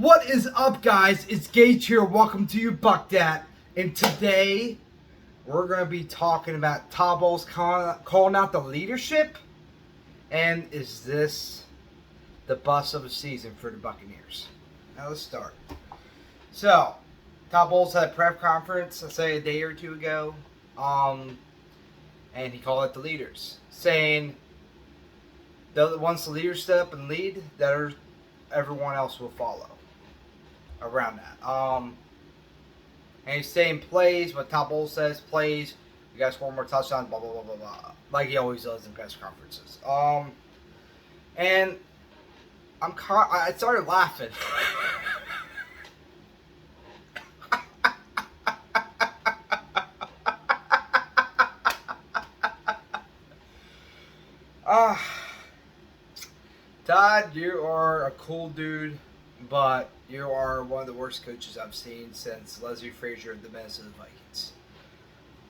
What is up, guys? It's Gage here. Welcome to you, Buckdat. And today, we're going to be talking about Todd Bowles calling out the leadership. And is this the bust of the season for the Buccaneers? Now, let's start. So, Todd Bowles had a press conference, let's say a day or two ago. And he called it the leaders, saying that once the leaders step up and lead, that everyone else will follow around that. And he's saying plays, what Todd Bowles says, plays, you guys score more touchdowns, blah, blah, blah, blah, blah. Like he always does in press conferences. And I started laughing. Todd, you are a cool dude, but you are one of the worst coaches I've seen since Leslie Frazier of the Minnesota Vikings.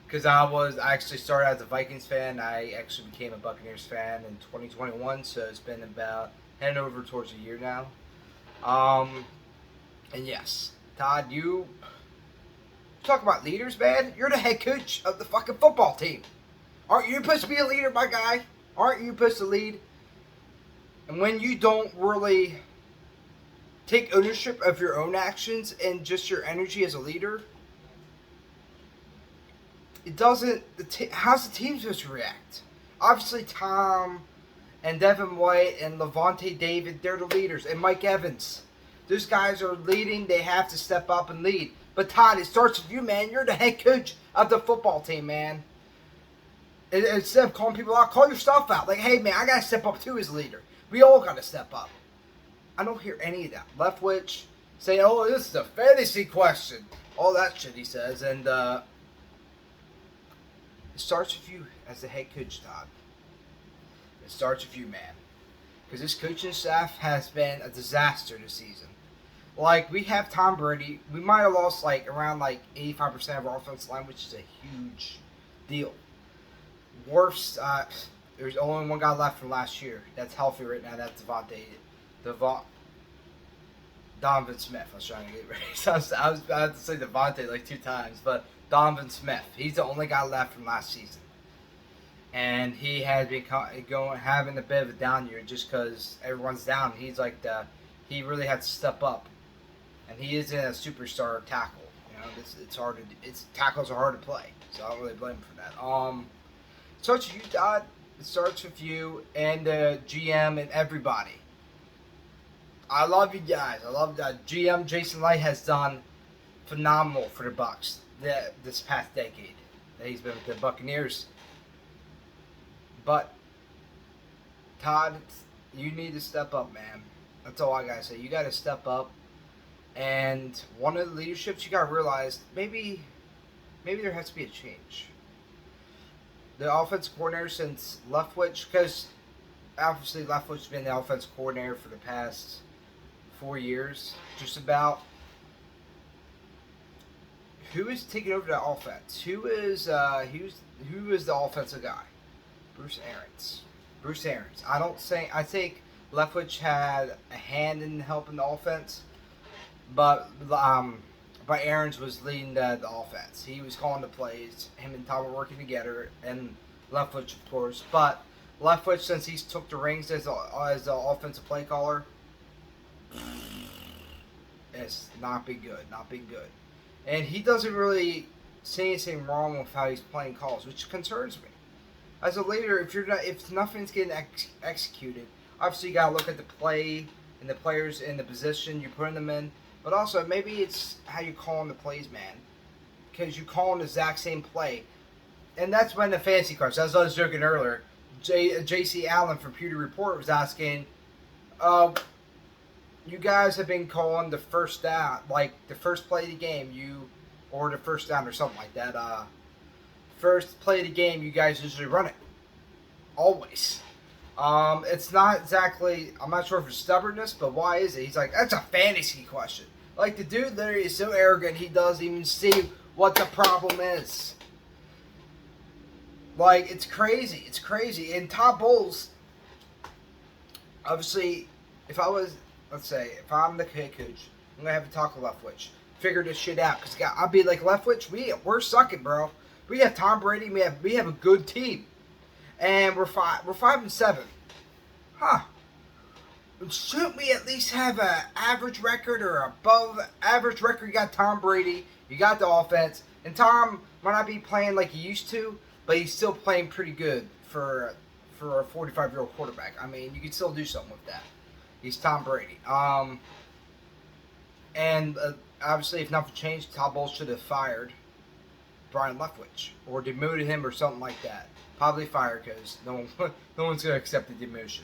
Because I actually started as a Vikings fan. I actually became a Buccaneers fan in 2021, so it's been about heading over towards a year now. And yes, Todd, you talk about leaders, man. You're the head coach of the fucking football team. Aren't you supposed to be a leader, my guy? Aren't you supposed to lead? And when you don't really take ownership of your own actions and just your energy as a leader, it doesn't. How's the team supposed to react? Obviously, Tom and Devin White and Levante David, they're the leaders. And Mike Evans. Those guys are leading. They have to step up and lead. But Todd, it starts with you, man. You're the head coach of the football team, man. Instead of calling people out, call your stuff out. Like, hey, man, I got to step up too as a leader. We all got to step up. I don't hear any of that. Leftwich say, oh, this is a fantasy question. All that shit he says. And it starts with you as the head coach, Todd. It starts with you, man. Because this coaching staff has been a disaster this season. Like, we have Tom Brady. We might have lost, around 85% of our offensive line, which is a huge deal. Worst, there's only one guy left from last year that's healthy right now. That's Donovan Smith. I was trying to get ready. So I was about to say Devontae 2 times, but Donovan Smith. He's the only guy left from last season, and he had been having a bit of a down year just because everyone's down. He's he really had to step up, and he isn't a superstar tackle. You know, it's hard to. Tackles are hard to play, so I don't really blame him for that. It starts with you, Todd. It starts with you and the GM and everybody. I love you guys. I love that. GM Jason Light has done phenomenal for the Bucs this past decade that he's been with the Buccaneers. But Todd, you need to step up, man. That's all I gotta say. You gotta step up. And one of the leaderships you gotta realize, maybe there has to be a change. The offensive coordinator since Leftwich, because obviously Leftwich has been the offensive coordinator for the past 4 years, just about. Who is taking over the offense? Who is the offensive guy? Bruce Arians. I think Leftwich had a hand in helping the offense, but Arians was leading the offense. He was calling the plays. Him and Todd were working together, and Leftwich, of course. But Leftwich, since he took the reins as the offensive play caller, it's not been good. And he doesn't really say anything wrong with how he's playing calls, which concerns me. As a leader, if nothing's getting executed, obviously you gotta look at the play and the players in the position you're putting them in. But also, maybe it's how you calling the plays, man. Because you calling the exact same play. And that's when the fantasy question, as I was joking earlier, J.C. Allen from Pewter Report was asking, you guys have been calling the first down, the first play of the game, or the first down or something like that. First play of the game, you guys usually run it. Always. It's not exactly, I'm not sure if it's stubbornness, but why is it? He's like, that's a fantasy question. The dude literally is so arrogant, he doesn't even see what the problem is. It's crazy. And Todd Bowles, obviously, if I'm the head coach, I'm gonna have to talk to Leftwich. Figure this shit out, cause I'll be like Leftwich. We're sucking, bro. We have Tom Brady. We have a good team, and we're 5-7. Huh? Shouldn't we at least have an average record or above average record? You got Tom Brady. You got the offense, and Tom might not be playing like he used to, but he's still playing pretty good for a 45-year-old quarterback. I mean, you can still do something with that. He's Tom Brady. And obviously, if nothing changed, Todd Bowles should have fired Brian Leftwich or demoted him or something like that. Probably fired because no one's gonna accept the demotion.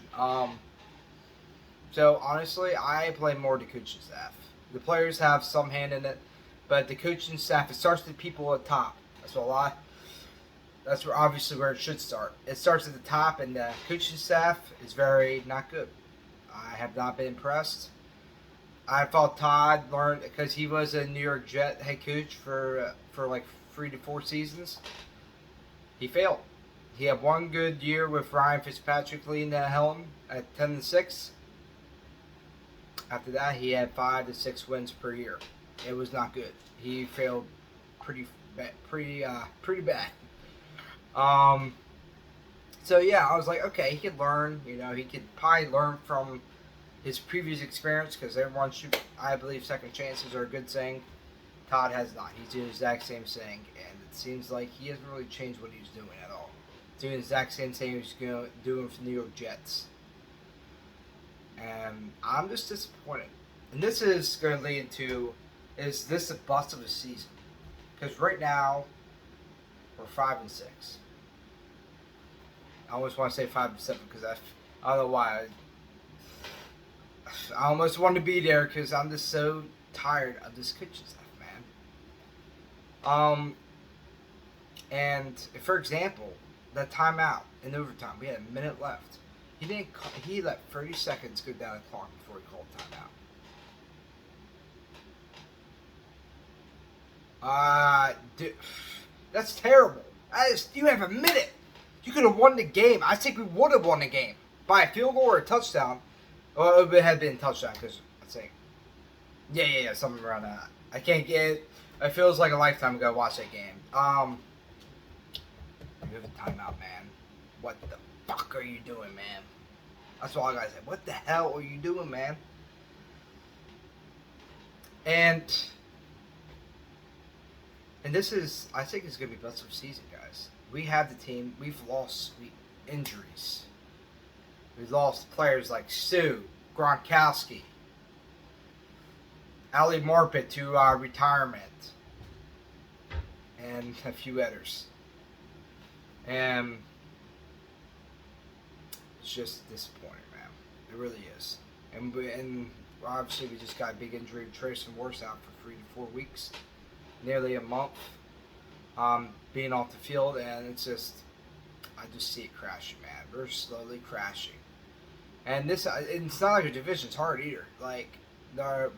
So honestly, I blame more the coaching staff. The players have some hand in it, but the coaching staff, it starts with the people at the top. That's where obviously where it should start. It starts at the top, and the coaching staff is very not good. I have not been impressed. I thought Todd learned because he was a New York Jet head coach for like 3 to 4 seasons. He failed. He had one good year with Ryan Fitzpatrick leading the helm at 10-6. After that, he had 5 to 6 wins per year. It was not good. He failed pretty bad. So yeah, I was like, okay, he could learn. He could probably learn from his previous experience because everyone should, I believe, second chances are a good thing. Todd has not. He's doing the exact same thing, and it seems like he hasn't really changed what he's doing at all. Doing the exact same thing he was doing for the New York Jets. And I'm just disappointed. And this is going to lead into, is this a bust of a season? Because right now, we're 5-6. I almost want to say 5-7 because I don't know why. I almost want to be there because I'm just so tired of this coaching staff, man. And for example, that timeout in overtime, we had a minute left. He let 30 seconds go down the clock before he called timeout. Dude, that's terrible. You have a minute. You could have won the game. I think we would have won the game by a field goal or a touchdown. Well, it had been a touchdown because I think, yeah, something around that. I can't get it. It feels like a lifetime ago I watched that game. You have a timeout, man. What the fuck are you doing, man? That's all I gotta say. What the hell are you doing, man? And this is, I think it's gonna be best of season, guys. We have the team. We've lost injuries. We've lost players like Sue, Gronkowski, Ali Marpet to retirement, and a few others. And it's just disappointing, man. It really is. And obviously we just got a big injury. Trace and Worse out for 3 to 4 weeks, nearly a month, being off the field, and it's just, I just see it crashing, man. We're slowly crashing. And it's not like a division's hard either. Like,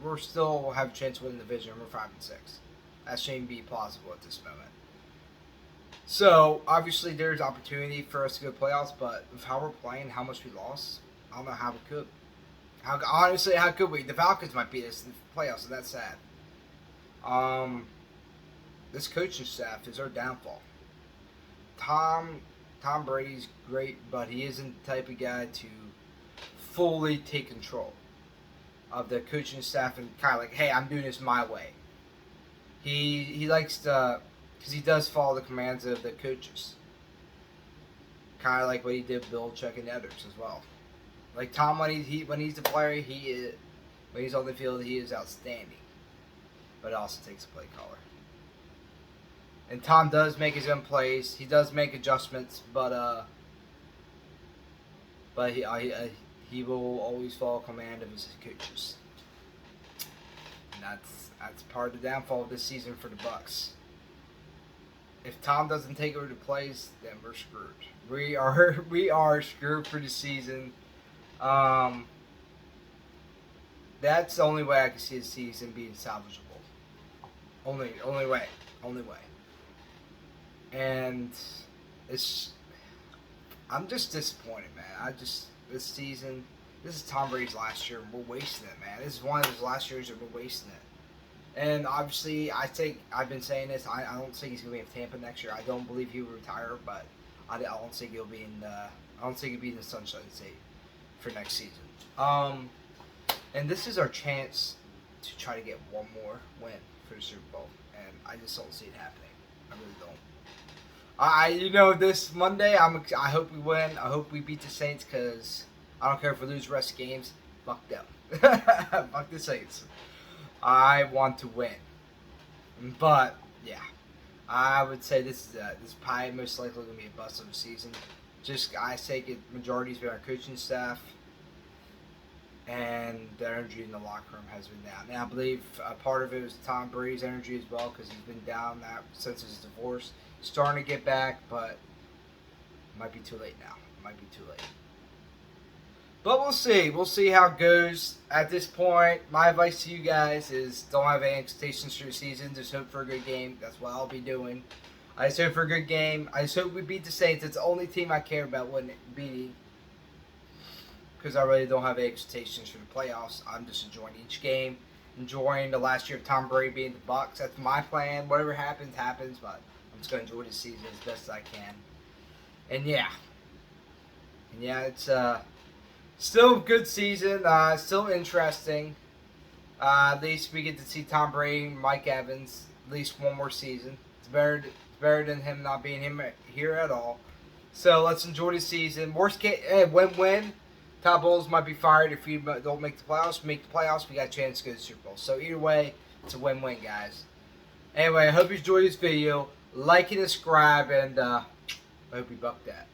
we're still have a chance to win the division. We're 5-6. That shouldn't be plausible at this moment. So obviously there's opportunity for us to go playoffs, but with how we're playing, how much we lost, I don't know how we could. How could we? The Falcons might beat us in the playoffs, and that's sad. This coaching staff is our downfall. Tom Brady's great, but he isn't the type of guy to fully take control of the coaching staff and kind of like, hey, I'm doing this my way. He likes to, because he does follow the commands of the coaches. Kind of like what he did with Belichick and others as well. Like Tom, when he's the player, when he's on the field, he is outstanding. But it also takes a play caller. And Tom does make his own plays. He does make adjustments, but he will always follow command of his coaches. And that's part of the downfall of this season for the Bucs. If Tom doesn't take over the plays, then we're screwed. We are screwed for the season. That's the only way I can see the season being salvageable. Only way. And I'm just disappointed, man. This season, This is Tom Brady's last year, and we're wasting it, man. This is one of his last years, and we're wasting it. And obviously, I've been saying this. I don't think he's gonna be in Tampa next year. I don't believe he will retire, but I don't think he'll be in. I don't think he'll be in the Sunshine State for next season. And this is our chance to try to get one more win for the Super Bowl, and I just don't see it happening. I really don't. This Monday, I hope we win. I hope we beat the Saints, because I don't care if we lose the rest of the games. Fuck them. Fuck the Saints. I want to win. But yeah, I would say this is probably most likely going to be a bust of the season. Just I say majority's been our coaching staff, and the energy in the locker room has been down. And I believe a part of it was Tom Brady's energy as well, because he's been down that since his divorce. Starting to get back, but it might be too late now. It might be too late. But we'll see. We'll see how it goes. At this point, my advice to you guys is don't have any expectations for the season. Just hope for a good game. That's what I'll be doing. I just hope for a good game. I just hope we beat the Saints. It's the only team I care about beating, because I really don't have any expectations for the playoffs. I'm just enjoying each game, enjoying the last year of Tom Brady being the Bucs. That's my plan. Whatever happens, happens. But I'm just going to enjoy the season as best as I can. And yeah, it's still a good season. Still interesting. At least we get to see Tom Brady, Mike Evans, at least one more season. It's better than him not being here at all. So let's enjoy the season. Worst case, win-win. Todd Bowles might be fired if we don't make the playoffs. Make the playoffs, we got a chance to go to the Super Bowl. So either way, it's a win-win, guys. Anyway, I hope you enjoyed this video. Like and subscribe, and I hope you buck that.